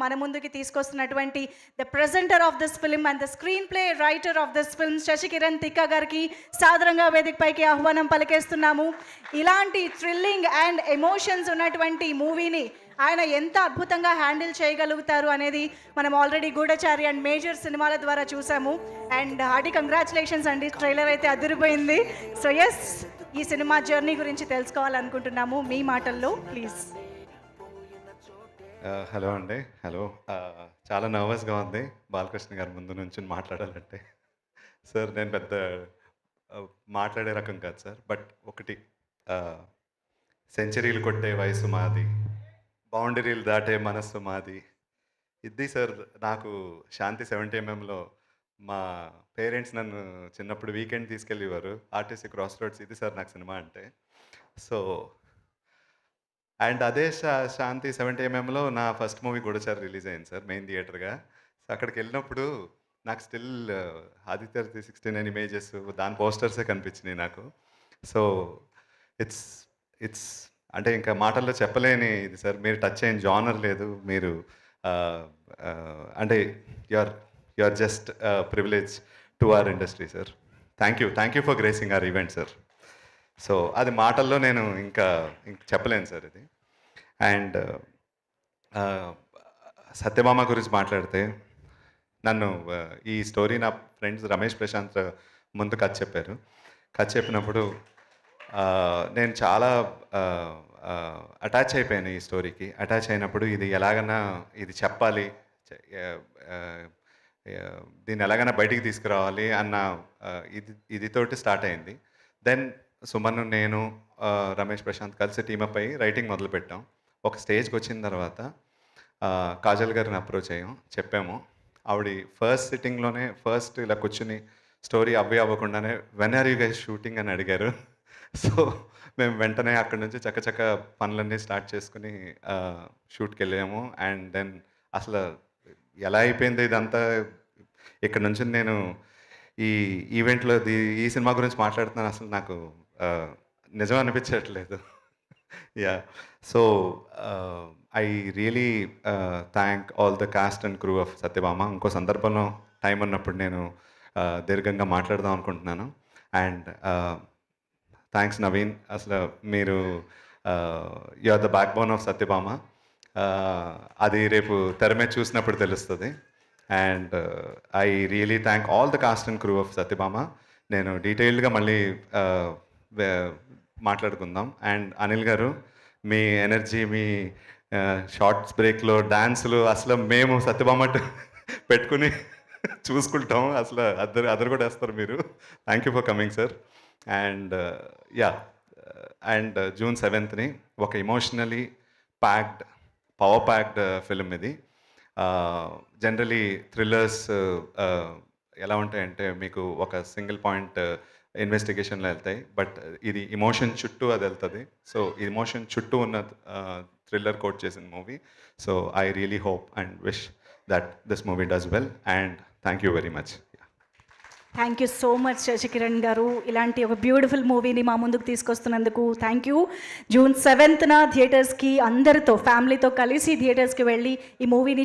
మన ముందుకి తీసుకొస్తున్నటువంటి the presenter of this film and the screenplay writer of this film Sashikiran Tikka గారికి సాదరంగా వేదికపైకి ఆహ్వానం పలికేస్తున్నాము. ఇలాంటి థ్రిల్లింగ్ అండ్ ఎమోషన్స్ ఉన్నటువంటి మూవీని ఆయన ఎంత అద్భుతంగా హ్యాండిల్ చేయగలుగుతారు అనేది మనం ఆల్రెడీ గూఢచారి అండ్ మేజర్ సినిమాల ద్వారా చూసాము. అండ్ హార్టీ కంగ్రాచులేషన్స్ అండి, ట్రైలర్ అయితే అదిరిపోయింది. సో ఎస్, ఈ సినిమా జర్నీ గురించి తెలుసుకోవాలనుకుంటున్నాము మీ మాటల్లో ప్లీజ్. హలో అండి. హలో. చాలా నర్వస్గా ఉంది బాలకృష్ణ గారి ముందు నుంచి మాట్లాడాలంటే. సార్ నేను పెద్ద మాట్లాడే రకం కాదు సార్. బట్ ఒకటి, సెంచరీలు కొట్టే వయసు మాది, బౌండరీలు దాటే మనస్సు మాది. ఇది సార్ నాకు శాంతి 70mm మా పేరెంట్స్ నన్ను చిన్నప్పుడు వీకెండ్ తీసుకెళ్ళేవారు. RTC cross roads. ఇది సార్ నాకు సినిమా అంటే. సో అండ్ అదే శాంతి 70mmలో నా ఫస్ట్ మూవీ గూఢచారి రిలీజ్ అయింది సార్, మెయిన్ థియేటర్గా. సో అక్కడికి వెళ్ళినప్పుడు నాకు స్టిల్ ఆదిత్య 369 ఇమేజెస్, దాని పోస్టర్సే కనిపించినాయి నాకు. సో ఇట్స్ ఇట్స్ అంటే ఇంకా మాటల్లో చెప్పలేని ఇది సార్. మీరు టచ్ అయిన జానర్ లేదు. మీరు అంటే you are just privilege to our industry sir. Thank you for gracing our event sir. So అది మాటల్లో నేను ఇంక చెప్పలేను సార్ ఇది. అండ్ సత్యభామ గురించి మాట్లాడితే, నన్ను ఈ స్టోరీ నా ఫ్రెండ్స్ రమేష్ ప్రశాంత్ ముందు కథ చెప్పారు. కథ చెప్పినప్పుడు నేను చాలా అటాచ్ అయిపోయాను ఈ స్టోరీకి. అటాచ్ అయినప్పుడు ఇది ఎలాగైనా ఇది చెప్పాలి, దీన్ని ఎలాగైనా బయటికి తీసుకురావాలి అన్న ఇదితోటి స్టార్ట్ అయింది. దెన్ సుమన్, నేను, రమేష్ ప్రశాంత్ కలిసి టీమప్ అయ్యి రైటింగ్ మొదలుపెట్టాం. ఒక స్టేజ్కి వచ్చిన తర్వాత కాజల్ గారిని అప్రోచ్ అయ్యాం, చెప్పాము. ఆవిడ ఫస్ట్ సిట్టింగ్లోనే ఇలా కూర్చుని స్టోరీ అవ్వకుండానే when are you guys shooting అని అడిగారు. సో మేము వెంటనే అక్కడి నుంచి చక్కచక్క పనులన్నీ స్టార్ట్ చేసుకుని షూట్కి వెళ్ళాము. అండ్ దెన్ అసలు ఎలా అయిపోయింది ఇదంతా. ఇక్కడ నుంచి నేను ఈ ఈవెంట్లో ఈ సినిమా గురించి మాట్లాడుతున్నాను, అసలు నాకు నిజం అనిపించట్లేదు. Yeah. So I really thank all the cast and crew of Satyabhama. ఇంకో సందర్భంలో టైం ఉన్నప్పుడు నేను దీర్ఘంగా మాట్లాడదాం అనుకుంటున్నాను. And thanks Naveen. అసలు మీరు you are the backbone of Satyabhama. అది రేపు తెర మీద చూసినప్పుడు తెలుస్తుంది. And I really thank all the cast and crew of Satyabhama. నేను డీటెయిల్డ్గా మళ్ళీ మాట్లాడుకుందాం. అండ్ అనిల్ గారు, మీ ఎనర్జీ, మీ షార్ట్స్ బ్రేక్లో డ్యాన్సులు, అసలు మేము సత్యభామ పెట్టుకుని చూసుకుంటాం. అసలు అదరు కూడా వేస్తారు మీరు. Thank you for coming sir. And yeah, and June 7th ఒక emotionally packed, power packed film ఇది. జనరలీ థ్రిల్లర్స్ ఎలా ఉంటాయంటే మీకు ఒక సింగిల్ పాయింట్ ఇన్వెస్టిగేషన్లో వెళ్తాయి. బట్ ఇది ఎమోషన్ చుట్టూ అది వెళ్తుంది. సో ఎమోషన్ చుట్టూ ఉన్న థ్రిల్లర్ కోట్ చేసిన movie. So I really hope and wish that this movie does well. And thank you very much. Thank you so much Sasikiran గారు, ఇలాంటి ఒక బ్యూటిఫుల్ మూవీని మా ముందుకు తీసుకొస్తున్నందుకు థ్యాంక్ యూ. June 7th థియేటర్స్కి అందరితో, ఫ్యామిలీతో కలిసి థియేటర్స్కి వెళ్ళి ఈ మూవీని